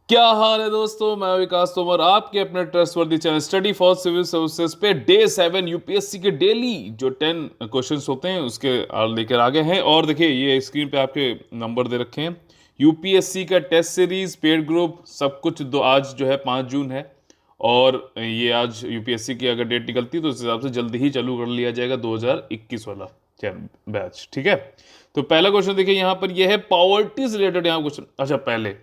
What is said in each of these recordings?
क्या हाल है दोस्तों। मैं विकास तोमर आपके अपने trustworthy channel study for civil services पे डे 7 यूपीएससी के डेली जो 10 क्वेश्चंस होते हैं उसके लेकर आ गए हैं। और देखिए ये स्क्रीन पे आपके नंबर दे रखे हैं। यूपीएससी का टेस्ट सीरीज पेड ग्रुप सब कुछ दो आज जो है 5 जून है। और ये आज यूपीएससी की अगर डेट निकलती है तो उस हिसाब से जल्दी ही चालू कर लिया जाएगा 2021 वाला बैच। ठीक है, तो पहला क्वेश्चन देखिए यहाँ पर यह है पॉवर्टी से रिलेटेड यहाँ क्वेश्चन। अच्छा, पहले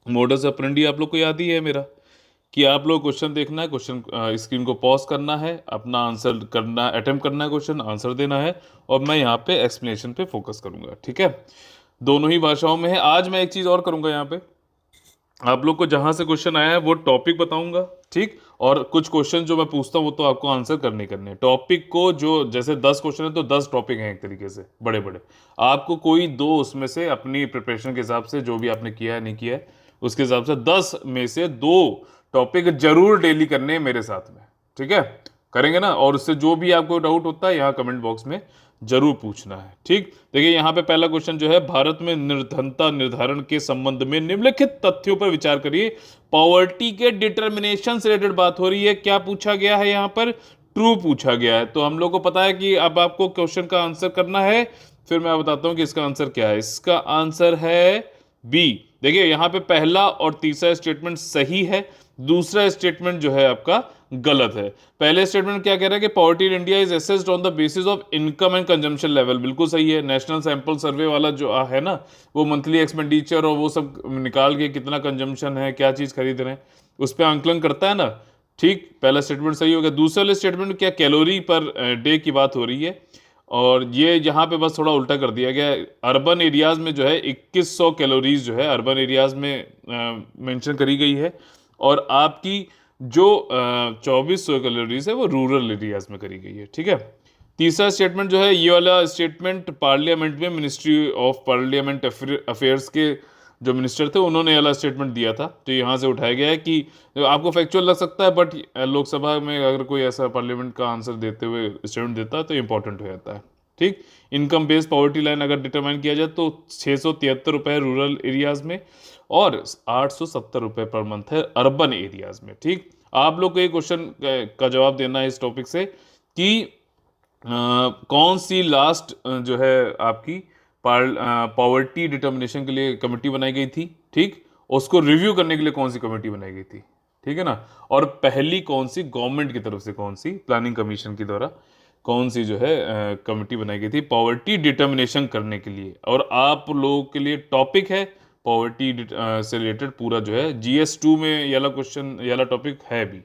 मोडस ऑपरेंडी आप लोग को याद ही है मेरा कि आप लोग क्वेश्चन देखना है, क्वेश्चन स्क्रीन को पॉज करना है, अपना आंसर करना अटेम्प्ट करना है, क्वेश्चन आंसर देना है और मैं यहाँ पे एक्सप्लेनेशन पे फोकस करूंगा। ठीक है, दोनों ही भाषाओं में है। आज मैं एक चीज़ और करूंगा, यहाँ पे आप लोग को जहां से क्वेश्चन आया है वो टॉपिक बताऊंगा। ठीक, और कुछ क्वेश्चन जो मैं पूछता हूँ वो तो आपको आंसर करने करने हैं। टॉपिक को जो जैसे 10 क्वेश्चन है तो 10 टॉपिक हैं एक तरीके से बड़े बड़े। आपको कोई दो उसमें से अपनी प्रिपरेशन के हिसाब से जो भी आपने किया है नहीं किया है उसके हिसाब से 10 में से 2 टॉपिक जरूर डेली करने हैं मेरे साथ में। ठीक है, करेंगे ना। और उससे जो भी आपको डाउट होता है यहाँ कमेंट बॉक्स में जरूर पूछना है। ठीक, देखिए यहाँ पे पहला क्वेश्चन जो है, भारत में निर्धनता निर्धारण के संबंध में निम्नलिखित तथ्यों पर विचार करिए। पॉवर्टी के डिटर्मिनेशन से रिलेटेड बात हो रही है। क्या पूछा गया है यहाँ पर? ट्रू पूछा गया है। तो हम लोग को पता है कि अब आपको क्वेश्चन का आंसर करना है। फिर मैं बताता हूं कि इसका आंसर क्या है। इसका आंसर है बी। देखिए यहाँ पे पहला और तीसरा स्टेटमेंट सही है, दूसरा स्टेटमेंट जो है आपका गलत है। पहले स्टेटमेंट क्या कह रहा है कि poverty in India is assessed on the basis of income and consumption level, बिल्कुल सही है। नेशनल सैंपल सर्वे वाला जो है ना, वो मंथली एक्सपेंडिचर और वो सब निकाल के कितना कंजम्पशन है, क्या चीज खरीद रहे हैं, उस पर आंकलन करता है ना। ठीक, पहला स्टेटमेंट सही हो गया। दूसरा स्टेटमेंट क्या, कैलोरी पर डे की बात हो रही है और ये यहाँ पे बस थोड़ा उल्टा कर दिया गया है। अर्बन एरियाज में जो है 2100 कैलोरीज जो है अर्बन एरियाज में मेंशन करी गई है और आपकी जो 2400 कैलोरीज है वो रूरल एरियाज में करी गई है। ठीक है, तीसरा स्टेटमेंट जो है ये वाला स्टेटमेंट पार्लियामेंट में मिनिस्ट्री ऑफ पार्लियामेंट अफेयर्स के जो मिनिस्टर थे उन्होंने ये वाला स्टेटमेंट दिया था। तो यहाँ से उठाया गया है कि आपको फैक्चुअल लग सकता है बट लोकसभा में अगर कोई ऐसा पार्लियामेंट का आंसर देते हुए स्टेटमेंट देता है तो इंपॉर्टेंट हो जाता है। ठीक, इनकम बेस्ड पॉवर्टी लाइन अगर डिटरमाइन किया जाए तो 673 रुपये रूरल एरियाज में और 870 रुपये पर मंथ है अर्बन एरियाज में। ठीक, आप लोग को ये क्वेश्चन का जवाब देना है इस टॉपिक से कि कौन सी लास्ट जो है आपकी पॉवर्टी डिटर्मिनेशन के लिए कमेटी बनाई गई थी। ठीक, उसको रिव्यू करने के लिए कौन सी कमेटी बनाई गई थी। ठीक है ना, और पहली कौन सी गवर्नमेंट की तरफ से, कौन सी प्लानिंग कमीशन के द्वारा कौन सी जो है कमेटी बनाई गई थी पॉवर्टी डिटर्मिनेशन करने के लिए। और आप लोगों के लिए टॉपिक है पॉवर्टी से रिलेटेड पूरा जो है GS2 में ये वाला क्वेश्चन, ये वाला टॉपिक है भी।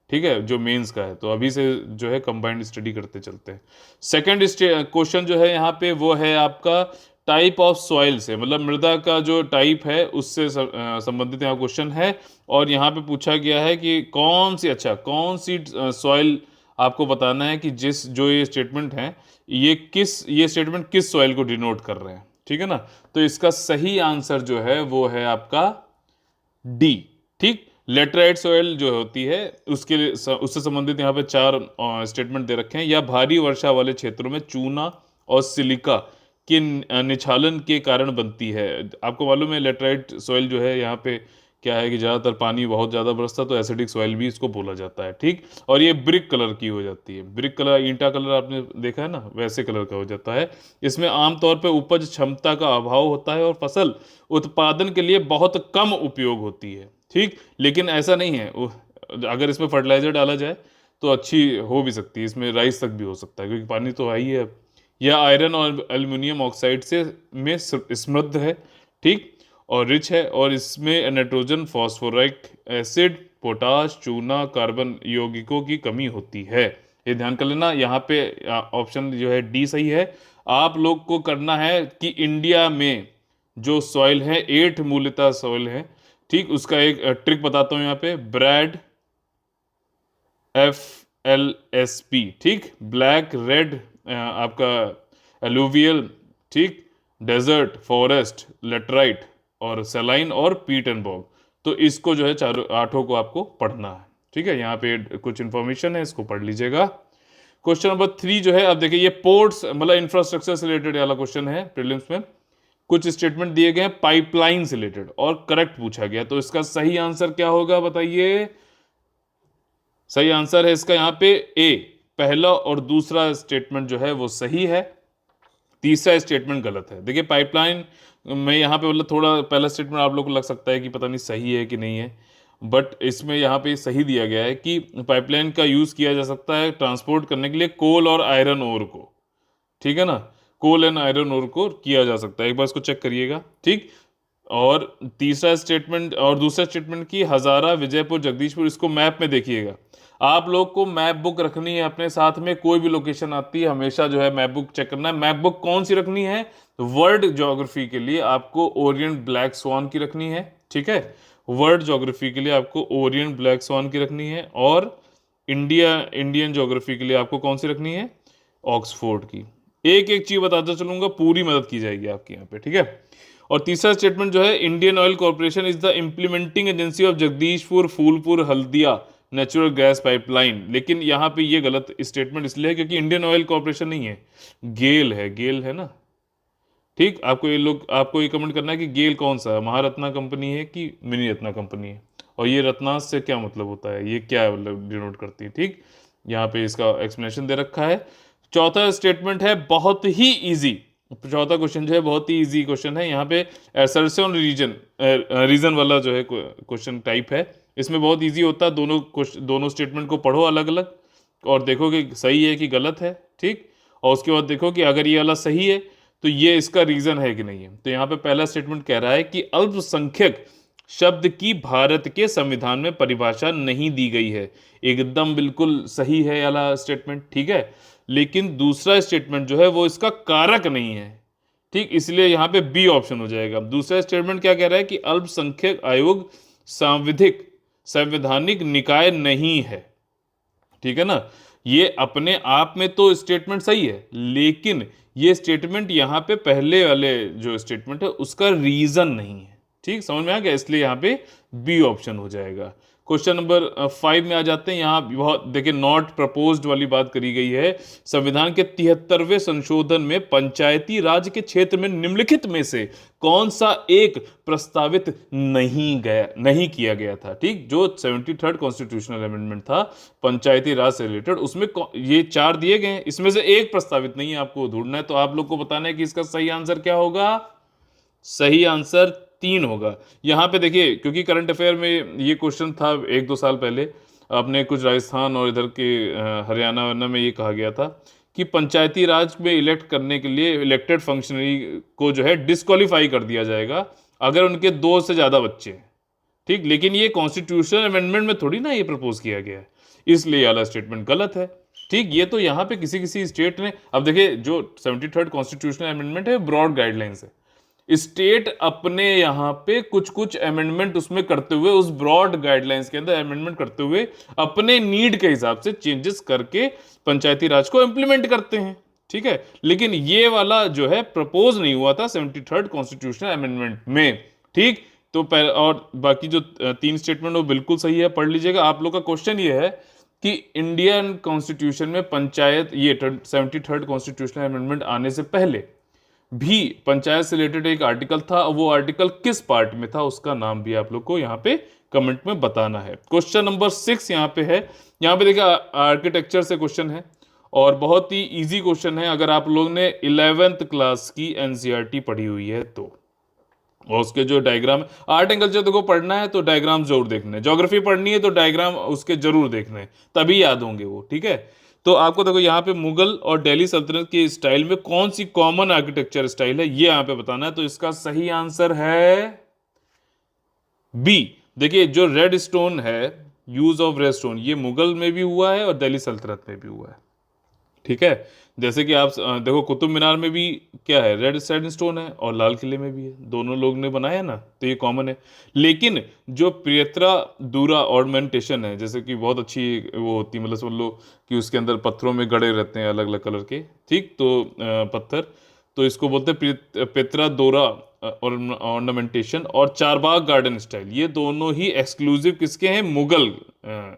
ठीक है, जो मेंस का है। तो अभी से जो है कंबाइंड स्टडी करते चलते हैं। सेकंड क्वेश्चन जो है यहाँ पे वो है आपका टाइप ऑफ सॉइल से, मतलब मृदा का जो टाइप है उससे संबंधित यहाँ क्वेश्चन है। और यहाँ पे पूछा गया है कि कौन सी, अच्छा कौन सी सॉइल आपको बताना है कि जिस जो ये स्टेटमेंट है ये स्टेटमेंट किस सॉइल को डिनोट कर रहे हैं। ठीक है ना, तो इसका सही आंसर जो है वो है आपका डी। ठीक, लेटराइट सॉइल जो होती है उसके लिए उससे संबंधित यहाँ पे 4 स्टेटमेंट दे रखे हैं। या भारी वर्षा वाले क्षेत्रों में चूना और सिलिका के निछालन के कारण बनती है। आपको मालूम है लेटराइट सॉइल जो है यहाँ पे क्या है कि ज़्यादातर पानी बहुत ज़्यादा बरसता तो एसिडिक सॉइल भी इसको बोला जाता है। ठीक, और ये ब्रिक कलर की हो जाती है। ब्रिक कलर, ईंटा कलर आपने देखा है ना, वैसे कलर का हो जाता है। इसमें आमतौर पर उपज क्षमता का अभाव होता है और फसल उत्पादन के लिए बहुत कम उपयोग होती है। ठीक, लेकिन ऐसा नहीं है, अगर इसमें फर्टिलाइजर डाला जाए तो अच्छी हो भी सकती है, इसमें राइस तक भी हो सकता है क्योंकि पानी तो है ही है। यह आयरन और एल्युमिनियम ऑक्साइड से में समृद्ध है। ठीक, और रिच है और इसमें नाइट्रोजन, फॉस्फोरिक एसिड, पोटाश, चूना, कार्बन यौगिकों की कमी होती है। ये ध्यान कर लेना। यहाँ पे ऑप्शन जो है डी सही है। आप लोग को करना है कि इंडिया में जो सॉइल है 8 मूलतः सॉइल है। ठीक, उसका एक ट्रिक बताता हूं यहाँ पे, ब्रैड FLSP। ठीक, ब्लैक, रेड आपका एलुवियल, ठीक, डेजर्ट, फॉरेस्ट, लेटराइट और सेलाइन और पीट एंड बॉग। तो इसको जो है चारों 8 को आपको पढ़ना है। ठीक है, यहाँ पे कुछ इंफॉर्मेशन है, इसको पढ़ लीजिएगा। क्वेश्चन नंबर 3 जो है, अब देखिए ये पोर्ट्स मतलब इंफ्रास्ट्रक्चर से रिलेटेड वाला क्वेश्चन है प्रीलिम्स में। कुछ स्टेटमेंट दिए गए हैं पाइपलाइन से रिलेटेड और करेक्ट पूछा गया, तो इसका सही आंसर क्या होगा बताइए। सही आंसर है इसका यहाँ पे ए, पहला और दूसरा स्टेटमेंट जो है वो सही है, तीसरा स्टेटमेंट गलत है। देखिए पाइपलाइन में यहाँ पे मतलब थोड़ा पहला स्टेटमेंट आप लोग को लग सकता है कि पता नहीं सही है कि नहीं है, बट इसमें यहाँ पे सही दिया गया है कि पाइपलाइन का यूज़ किया जा सकता है ट्रांसपोर्ट करने के लिए कोल और आयरन ओर को, ठीक है ना, कोल एंड आयरन ओर को किया जा सकता है, एक बार इसको चेक करिएगा, ठीक। और तीसरा स्टेटमेंट और दूसरा स्टेटमेंट की हजारा, विजयपुर, जगदीशपुर, इसको मैप में देखिएगा। आप लोग को मैप बुक रखनी है अपने साथ में, कोई भी लोकेशन आती है हमेशा जो है मैप बुक चेक करना है। मैप बुक कौन सी रखनी है, वर्ल्ड ज्योग्राफी के लिए आपको ओरिएंट ब्लैक स्वान की रखनी है, ठीक है, वर्ल्ड ज्योग्राफी के लिए आपको ओरिएंट ब्लैक स्वान की रखनी है, और इंडियन ज्योग्राफी के लिए आपको कौन सी रखनी है, ऑक्सफोर्ड की। एक एक चीज बताता चलूंगा, पूरी मदद की जाएगी आपकी यहाँ पे, ठीक है। और तीसरा स्टेटमेंट जो है, Indian oil corporation is the implementing agency of Jagdishpur Phulpur Haldia natural gas pipeline, लेकिन यहाँ पे ये गलत स्टेटमेंट इसलिए है क्योंकि इंडियन ऑयल कॉर्पोरेशन नहीं है, गेल है, गेल है ना, ठीक। आपको ये कमेंट करना है कि गेल कौन सा है, महारत्ना कंपनी है कि मिनी रत्ना कंपनी है, और ये रत्नास से क्या मतलब होता है, ये क्या मतलब डिनोट करती है, ठीक। यहाँ पे इसका एक्सप्लेनेशन दे रखा है। चौथा स्टेटमेंट है बहुत ही इजी, चौथा क्वेश्चन जो है बहुत ही इजी क्वेश्चन है, यहाँ पे असर्शन रीजन वाला जो है क्वेश्चन टाइप है, इसमें बहुत इजी होता है। दोनों स्टेटमेंट को पढ़ो अलग अलग और देखो कि सही है कि गलत है, ठीक। और उसके बाद देखो कि अगर ये वाला सही है तो ये इसका रीजन है कि नहीं है। तो यहाँ पे पहला स्टेटमेंट कह रहा है कि अल्पसंख्यक शब्द की भारत के संविधान में परिभाषा नहीं दी गई है, एकदम बिल्कुल सही है वाला स्टेटमेंट, ठीक है। लेकिन दूसरा स्टेटमेंट जो है वो इसका कारक नहीं है, ठीक, इसलिए यहाँ पे बी ऑप्शन हो जाएगा। दूसरा स्टेटमेंट क्या कह रहा है कि अल्पसंख्यक आयोग संवैधानिक निकाय नहीं है, ठीक है ना। ये अपने आप में तो स्टेटमेंट सही है, लेकिन ये स्टेटमेंट यहाँ पे पहले वाले जो स्टेटमेंट है उसका रीजन नहीं है, ठीक, समझ में आ गया, इसलिए यहाँ पे बी ऑप्शन हो जाएगा। क्वेश्चन नंबर 5 में आ जाते हैं। यहाँ बहुत देखिए नॉट प्रपोज्ड वाली बात करी गई है। संविधान के 73वें संशोधन में पंचायती राज के क्षेत्र में निम्नलिखित में से कौन सा एक प्रस्तावित नहीं किया गया था, ठीक। जो 73rd कॉन्स्टिट्यूशनल अमेंडमेंट था पंचायती राज से रिलेटेड, उसमें ये 4 दिए गए हैं, इसमें से एक प्रस्तावित नहीं है, आपको ढूंढना है। तो आप लोग को बताना है कि इसका सही आंसर क्या होगा। सही आंसर 3 होगा। यहाँ पे देखिए क्योंकि करंट अफेयर में ये क्वेश्चन था 1-2 साल पहले, अपने कुछ राजस्थान और इधर के हरियाणा वरना में ये कहा गया था कि पंचायती राज में इलेक्ट करने के लिए इलेक्टेड फंक्शनरी को जो है डिस्क्वालीफाई कर दिया जाएगा अगर उनके 2 से ज़्यादा बच्चे हैं, ठीक। लेकिन ये कॉन्स्टिट्यूशनल अमेंडमेंट में थोड़ी ना ये प्रपोज किया गया है, इसलिए वाला स्टेटमेंट गलत है, ठीक। ये तो यहाँ पे किसी किसी स्टेट ने, अब देखिए जो 73rd कॉन्स्टिट्यूशनल अमेंडमेंट है ब्रॉड गाइडलाइंस है, स्टेट अपने यहाँ पे कुछ कुछ अमेंडमेंट उसमें करते हुए, उस ब्रॉड गाइडलाइंस के अंदर अमेंडमेंट करते हुए अपने नीड के हिसाब से चेंजेस करके पंचायती राज को इंप्लीमेंट करते हैं, ठीक है। लेकिन ये वाला जो है प्रपोज नहीं हुआ था 73rd कॉन्स्टिट्यूशनल अमेंडमेंट में, ठीक। तो और बाकी जो 3 स्टेटमेंट वो बिल्कुल सही है, पढ़ लीजिएगा। आप लोग का क्वेश्चन ये है कि इंडियन कॉन्स्टिट्यूशन में पंचायत, ये 73rd कॉन्स्टिट्यूशनल अमेंडमेंट आने से पहले भी पंचायत से रिलेटेड एक आर्टिकल था, वो आर्टिकल किस पार्ट में था उसका नाम भी आप लोग को यहाँ पे कमेंट में बताना है। क्वेश्चन नंबर 6 यहाँ पे है। यहाँ पे देखिए आर्किटेक्चर से क्वेश्चन है और बहुत ही इजी क्वेश्चन है अगर आप लोग ने 11th क्लास की एनसीईआरटी पढ़ी हुई है तो। और उसके जो डायग्राम, आर्ट एंड कल्चर देखो पढ़ना है तो डायग्राम जरूर देखने, ज्योग्राफी पढ़नी है तो डायग्राम उसके जरूर देखने, तभी याद होंगे वो, ठीक है। तो आपको देखो यहाँ पे मुगल और दिल्ली सल्तनत के स्टाइल में कौन सी कॉमन आर्किटेक्चर स्टाइल है ये यहाँ पे बताना है। तो इसका सही आंसर है बी। देखिए जो रेड स्टोन है, यूज ऑफ रेड स्टोन, ये मुगल में भी हुआ है और दिल्ली सल्तनत में भी हुआ है, ठीक है। जैसे कि आप देखो कुतुब मीनार में भी क्या है, रेड सैंडस्टोन है और लाल किले में भी है, दोनों लोग ने बनाया ना, तो ये कॉमन है। लेकिन जो प्रियत्रा दूरा ऑर्नामेंटेशन है, जैसे कि बहुत अच्छी वो होती है, मतलब समझ लो कि उसके अंदर पत्थरों में गड़े रहते हैं अलग अलग कलर के, ठीक। तो पत्थर, तो इसको बोलते हैं पेत्रा दोरा ऑर्नामेंटेशन और चारबाग गार्डन स्टाइल, ये दोनों ही एक्सक्लूसिव किसके हैं, मुगल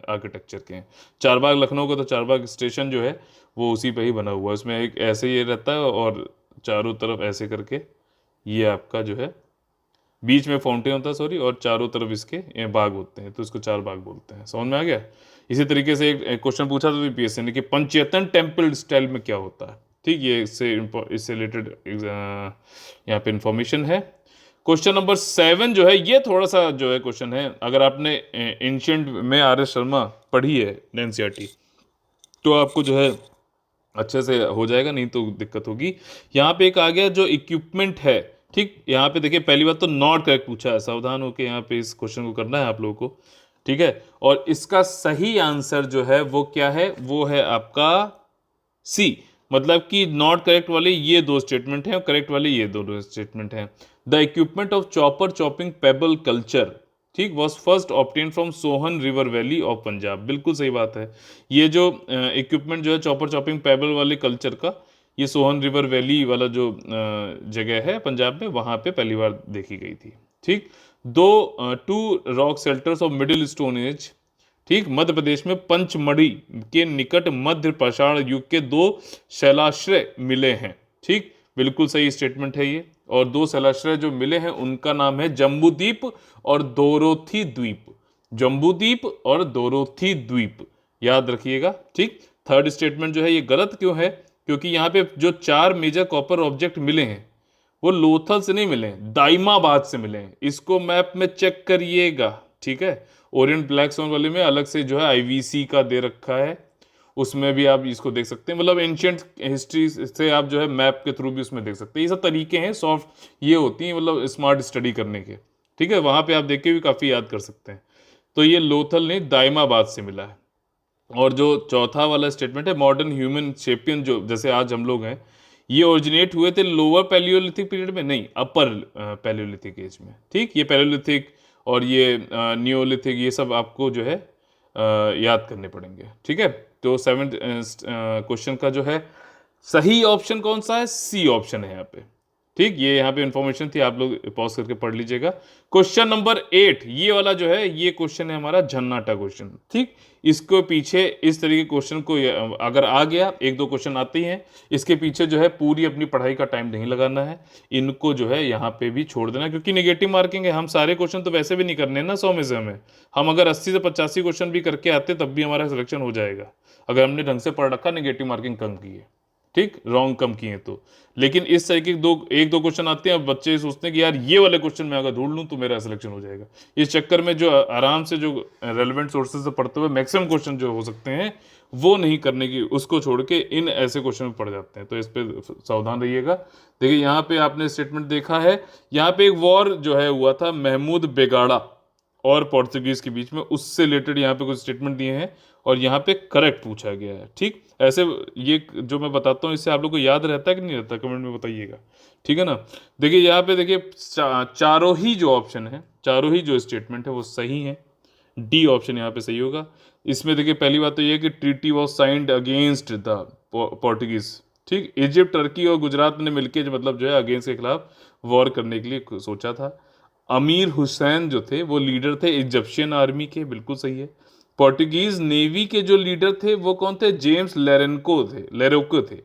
आर्किटेक्चर के हैं। चारबाग लखनऊ का तो चारबाग स्टेशन जो है वो उसी पे ही बना हुआ है, उसमें एक ऐसे ये रहता है और चारों तरफ ऐसे करके ये आपका जो है बीच में फाउंटेन होता है, सॉरी, और चारों तरफ इसके ये बाग होते हैं, तो इसको चार बाग बोलते हैं। समझ में आ गया। इसी तरीके से एक क्वेश्चन पूछा था यूपीएससी ने कि पंचेतन टेम्पल स्टाइल में क्या होता है। ठीक, ये इससे रिलेटेड यहाँ पे इंफॉर्मेशन है। क्वेश्चन नंबर 7 जो है ये थोड़ा सा जो है क्वेश्चन है, अगर आपने एंशियंट में आर एस शर्मा पढ़ी है एनसीईआरटी तो आपको जो है अच्छे से हो जाएगा, नहीं तो दिक्कत होगी। यहाँ पे एक आ गया जो इक्विपमेंट है। ठीक, यहाँ पे देखिए पहली बात तो नॉट करेक्ट पूछा है, सावधान होकर यहाँ पे इस क्वेश्चन को करना है आप लोगों को। ठीक है, और इसका सही आंसर जो है वो क्या है, वो है आपका सी। मतलब कि नॉट करेक्ट वाले ये दो स्टेटमेंट हैं और करेक्ट वाले ये दो स्टेटमेंट हैं। The equipment of chopper chopping pebble culture, ठीक, was first obtain from Sohan river valley of Punjab. बिल्कुल सही बात है। ये जो इक्विपमेंट जो है चॉपर चॉपिंग पेबल वाले कल्चर का, ये सोहन रिवर वैली वाला जो जगह है पंजाब में, वहाँ पे पहली बार देखी गई थी। ठीक, two rock shelters of middle stone age, ठीक, मध्य प्रदेश में पंचमढ़ी के निकट मध्य पाषाण युग के दो शैलाश्रय मिले हैं। ठीक, बिल्कुल सही स्टेटमेंट है ये। और दो शैलाश्रय जो मिले हैं उनका नाम है जम्बूद्वीप और दोरोथी द्वीप। जम्बूद्वीप और दोरोथी द्वीप, याद रखिएगा। ठीक, थर्ड स्टेटमेंट जो है ये गलत क्यों है, क्योंकि यहाँ पे जो चार मेजर कॉपर ऑब्जेक्ट मिले हैं वो लोथल से नहीं मिले हैं, दाइमाबाद से मिले हैं। इसको मैप में चेक करिएगा। ठीक है, ओरिएंट ब्लैक स्टोन वाले में अलग से जो है आईवीसी का दे रखा है, उसमें भी आप इसको देख सकते हैं। मतलब एंशियंट हिस्ट्री से आप जो है मैप के थ्रू भी उसमें देख सकते हैं। ये सब तरीके हैं सॉफ्ट ये होती हैं मतलब स्मार्ट स्टडी करने के। ठीक है, वहां पे आप देख के भी काफी याद कर सकते हैं। तो ये लोथल नहीं दाइमाबाद से मिला है। और जो चौथा वाला स्टेटमेंट है मॉडर्न ह्यूमन शेपियन, जो जैसे आज हम लोग हैं, ये ओरिजिनेट हुए थे लोअर पैलियोलिथिक पीरियड में, नहीं अपर पैलियोलिथिक एज में। ठीक, ये पैलियोलिथिक और ये नियोलिथिक ये सब आपको जो है याद करने पड़ेंगे। ठीक है, तो 7th क्वेश्चन का जो है सही ऑप्शन कौन सा है, सी ऑप्शन है यहाँ पे। ठीक, ये यहाँ पे इंफॉर्मेशन थी, आप लोग पॉज करके पढ़ लीजिएगा। क्वेश्चन नंबर 8 ये वाला जो है ये क्वेश्चन है हमारा झन्नाटा क्वेश्चन। ठीक, इसको पीछे इस तरीके क्वेश्चन को अगर आ गया, एक दो क्वेश्चन आते ही हैं, इसके पीछे जो है पूरी अपनी पढ़ाई का टाइम नहीं लगाना है, इनको जो है यहाँ पे भी छोड़ देना, क्योंकि नेगेटिव मार्किंग है। हम सारे क्वेश्चन तो वैसे भी नहीं करने ना 100 में से हमें, हम अगर 80 से 85 क्वेश्चन भी करके आते तब भी हमारा सिलेक्शन हो जाएगा, अगर हमने ढंग से पढ़ रखा, नेगेटिव मार्किंग कम की है। ठीक, रॉन्ग कम किए तो। लेकिन इस तरीके के एक दो क्वेश्चन आते हैं, बच्चे सोचते हैं कि यार ये वाले क्वेश्चन में अगर ढूंढ लूं तो मेरा सिलेक्शन हो जाएगा। इस चक्कर में जो आराम से जो रेलेवेंट सोर्सेज से पढ़ते हुए मैक्सिमम क्वेश्चन जो हो सकते हैं वो नहीं करने की, उसको छोड़ के इन ऐसे क्वेश्चन में पढ़ जाते हैं। तो इस पे सावधान रहिएगा। देखिए यहाँ पे आपने स्टेटमेंट देखा है, यहाँ पे एक वॉर जो है हुआ था महमूद बेगाड़ा और पोर्तुगीज के बीच में, उससे रिलेटेड यहाँ पे कुछ स्टेटमेंट दिए हैं और यहाँ पे करेक्ट पूछा गया है। ठीक, ऐसे ये जो मैं बताता हूँ इससे आप लोग को याद रहता है कि नहीं रहता, कमेंट में बताइएगा। ठीक है ना। देखिए यहाँ पे देखिए चारों ही जो ऑप्शन है, चारों ही जो स्टेटमेंट है वो सही है। डी ऑप्शन यहाँ पे सही होगा। इसमें देखिए पहली बात तो ये कि treaty was signed against the Portuguese. ठीक, इजिप्ट टर्की और गुजरात ने मिलकर जो मतलब जो है अगेंस्ट के खिलाफ वॉर करने के लिए सोचा था। अमीर हुसैन जो थे वो लीडर थे इजिप्शियन आर्मी के, बिल्कुल सही है। पोर्टुगीज नेवी के जो लीडर थे वो कौन थे, जेम्स लेरोको थे,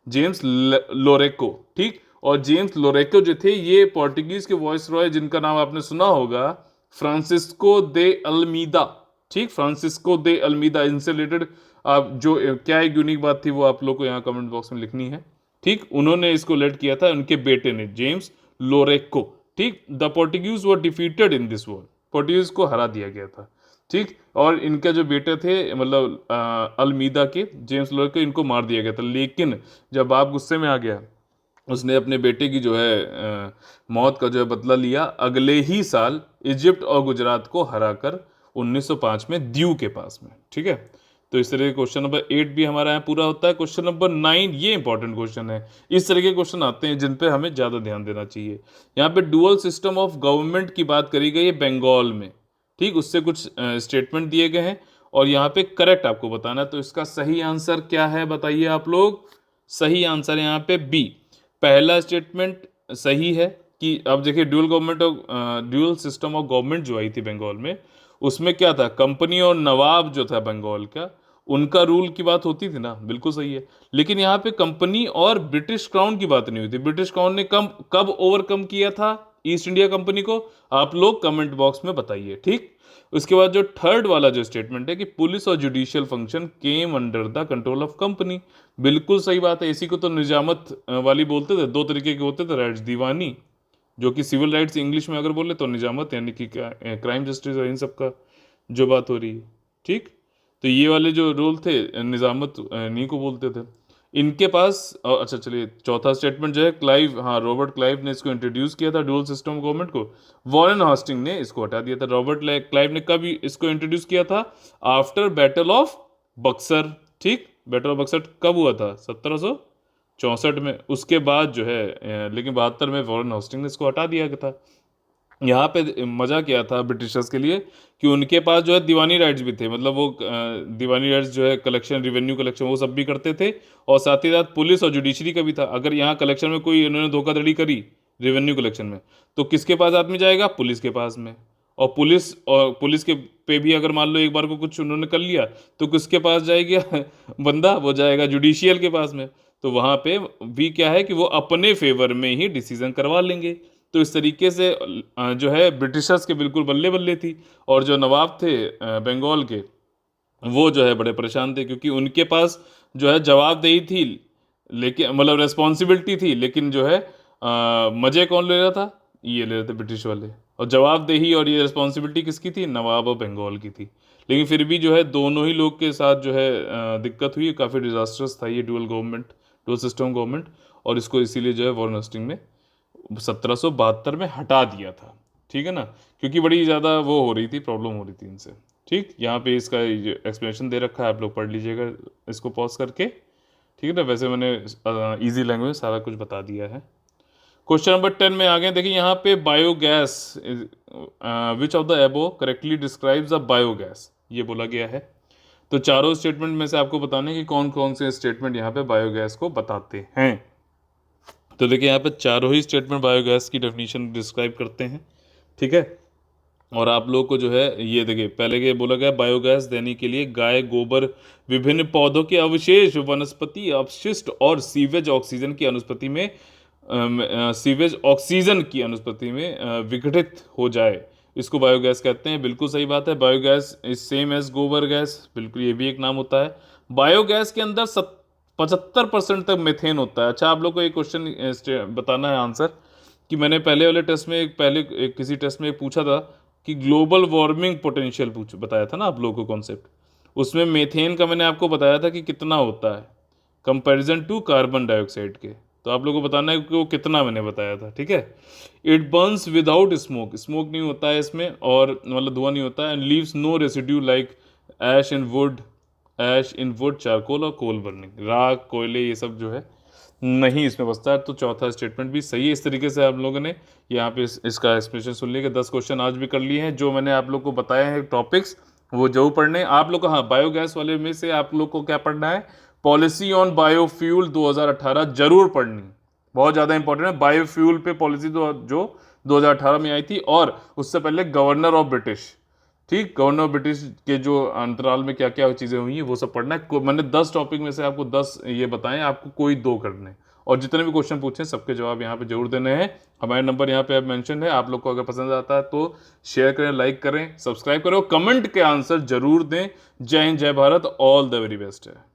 जेम्स लोरेको। ठीक, और जेम्स लोरेको जो थे ये पोर्टुगीज के वॉइस रॉय, जिनका नाम आपने सुना होगा, फ्रांसिस्को दे अल्मीदा। ठीक, फ्रांसिस्को दे अल्मीदा, इनसे रिलेटेड आप जो क्या एक यूनिक बात थी वो आप लोग को यहाँ कमेंट बॉक्स में लिखनी है। ठीक, उन्होंने इसको लेड किया था, उनके बेटे ने, जेम्स लोरेको। ठीक, the Portuguese were defeated in this war, Portuguese को हरा दिया गया था। ठीक, और इनके जो बेटे थे मतलब अल्मीदा के, जेम्स लोरेको, इनको मार दिया गया था। लेकिन जब आप गुस्से में आ गया, उसने अपने बेटे की जो है मौत का जो है बदला लिया अगले ही साल इजिप्ट और गुजरात को हराकर 1905 में दीव के पास में। ठीक है, तो इस तरह के क्वेश्चन नंबर 8 भी हमारा यहाँ पूरा होता है। क्वेश्चन नंबर 9 ये इंपॉर्टेंट क्वेश्चन है। इस तरह के क्वेश्चन आते हैं जिन पे हमें ज़्यादा ध्यान देना चाहिए। यहाँ पे डुअल सिस्टम ऑफ गवर्नमेंट की बात करी गई है बंगाल में। ठीक, उससे कुछ स्टेटमेंट दिए गए हैं और यहाँ पे करेक्ट आपको बताना है। तो इसका सही आंसर क्या है बताइए आप लोग। सही आंसर है यहाँ पे बी, पहला स्टेटमेंट सही है कि अब देखिए ड्यूअल सिस्टम ऑफ गवर्नमेंट जो आई थी बंगाल में, उसमें क्या था, कंपनी और नवाब जो था बंगाल का, उनका रूल की बात होती थी ना, बिल्कुल सही है। लेकिन यहाँ पे कंपनी और ब्रिटिश क्राउन की बात नहीं हुई थी। ब्रिटिश क्राउन ने कब ओवरकम किया था ईस्ट इंडिया कंपनी को, आप लोग कमेंट बॉक्स में बताइए, ठीक। उसके बाद जो थर्ड वाला जो स्टेटमेंट है कि पुलिस और judicial function came under the control of company, बिल्कुल सही बात है। इसी को तो निजामत वाली बोलते थे। दो तरीके के होते थे राइट्स, दीवानी जो कि सिविल राइट्स इंग्लिश में अगर बोले, तो निजामत यानी कि क्राइम जस्टिस और इन सब का जो बात हो रही है, ठीक। तो ये वाले जो रोल थे निजामत इन्हीं को बोलते थे। इनके पास अच्छा चलिए, चौथा स्टेटमेंट जो है क्लाइव, हाँ रॉबर्ट क्लाइव ने इसको इंट्रोड्यूस किया था डुअल सिस्टम गवर्नमेंट को। वॉरेन हास्टिंग ने इसको हटा दिया था। रॉबर्ट क्लाइव ने कब इसको इंट्रोड्यूस किया था? आफ्टर बैटल ऑफ बक्सर, ठीक। बैटल ऑफ बक्सर कब हुआ था? 1764 में। उसके बाद जो है लेकिन 72 में वॉरेन हास्टिंग ने इसको हटा दिया था। यहाँ पे मजा क्या था ब्रिटिशर्स के लिए कि उनके पास जो है दीवानी राइट्स भी थे, मतलब वो दीवानी राइट्स जो है कलेक्शन, रिवेन्यू कलेक्शन वो सब भी करते थे, और साथ ही साथ पुलिस और जुडिशरी का भी था। अगर यहाँ कलेक्शन में कोई इन्होंने धोखाधड़ी करी रेवेन्यू कलेक्शन में, तो किसके पास आदमी जाएगा? पुलिस के पास में। और पुलिस के पे भी अगर मान लो एक बार को कुछ उन्होंने कर लिया, तो किसके पास जाएगा बंदा? वो जाएगा जुडिशियल के पास में। तो वहाँ पे भी क्या है कि वो अपने फेवर में ही डिसीजन करवा लेंगे। तो इस तरीके से जो है ब्रिटिशर्स के बिल्कुल बल्ले बल्ले थी। और जो नवाब थे बंगाल के, वो जो है बड़े परेशान थे, क्योंकि उनके पास जो है जवाबदेही थी, लेकिन मतलब रेस्पॉन्सिबिलिटी थी, लेकिन जो है मजे कौन ले रहा था? ये ले रहे थे ब्रिटिश वाले। और जवाबदेही और ये रिस्पॉन्सिबिलिटी किसकी थी? नवाब और बंगाल की थी। लेकिन फिर भी जो है दोनों ही लोग के साथ जो है दिक्कत हुई। काफ़ी डिजास्टर्स था ये डुअल सिस्टम गवर्नमेंट। और इसको इसीलिए जो है वॉरेन हेस्टिंग्स में 1772 में हटा दिया था, ठीक है ना, क्योंकि बड़ी ज़्यादा वो हो रही थी, प्रॉब्लम हो रही थी इनसे, ठीक। यहाँ पे इसका एक्सप्लेनेशन दे रखा है, आप लोग पढ़ लीजिएगा इसको पॉज करके, ठीक है ना। वैसे मैंने इजी लैंग्वेज में सारा कुछ बता दिया है। क्वेश्चन नंबर 10 में आ गए। देखिए यहाँ पे बायोगैस, विच ऑफ द एबो करेक्टली डिस्क्राइब्स अ बायोगैस, ये बोला गया है। तो चारों स्टेटमेंट में से आपको बताना है कि कौन कौन से स्टेटमेंट यहाँ पे बायोगैस को बताते हैं। तो देखिए यहाँ पे चारों ही स्टेटमेंट बायोगैस की डेफिनेशन डिस्क्राइब करते हैं, ठीक है। और आप लोग को जो है ये देखिए, पहले के बोला गया बायोगैस देने के लिए गाय गोबर, विभिन्न पौधों के अवशेष, वनस्पति अपशिष्ट और सीवेज ऑक्सीजन की अनुपस्थिति में विघटित हो जाए, इसको बायोगैस कहते हैं। बिल्कुल सही बात है। बायोगैस इज सेम एज गोबर गैस, बिल्कुल ये भी एक नाम होता है। बायोगैस के अंदर 75% तक मेथेन होता है। अच्छा, आप लोग को एक क्वेश्चन बताना है आंसर, कि मैंने पहले वाले टेस्ट में किसी टेस्ट में पूछा था कि ग्लोबल वार्मिंग पोटेंशियल बताया था ना आप लोगों को कॉन्सेप्ट, उसमें मेथेन का मैंने आपको बताया था कि कितना होता है कंपैरिजन टू कार्बन डाइऑक्साइड के। तो आप लोगों को बताना है कि वो कितना मैंने बताया था, ठीक है। It Burns without smoke, smoke नहीं होता है इसमें, और मतलब धुआं नहीं होता है। And leaves no residue like ash in wood charcoal और कोल बर्निंग, राख कोयले ये सब जो है नहीं इसमें बचता है। तो चौथा स्टेटमेंट भी सही है। इस तरीके से आप लोगों ने यहाँ पे इसका एक्सप्लेनेशन सुन लिया कि 10 क्वेश्चन आज भी कर लिए हैं। जो मैंने आप लोग को बताए हैं टॉपिक्स, वो जरूर पढ़ने आप लोग को। हाँ, बायोगैस वाले में से आप लोग को क्या पढ़ना है? पॉलिसी ऑन बायोफ्यूल 2018 जरूर पढ़नी, बहुत ज़्यादा इंपॉर्टेंट है। बायोफ्यूल पे पॉलिसी जो 2018 में आई थी, और उससे पहले गवर्नर ऑफ ब्रिटिश, ठीक, गवर्नर ऑफ ब्रिटिश के जो अंतराल में क्या क्या चीज़ें हुई हैं वो सब पढ़ना है। मैंने 10 टॉपिक में से आपको 10 ये बताएं, आपको कोई 2 करने हैं। और जितने भी क्वेश्चन पूछे सबके जवाब यहाँ पे जरूर देने हैं। हमारे नंबर यहाँ पे अब मेंशन है, आप लोग को अगर पसंद आता है तो शेयर करें, लाइक करें, सब्सक्राइब करें और कमेंट के आंसर जरूर दें। जय हिंद, जय Bharat, all the very best है।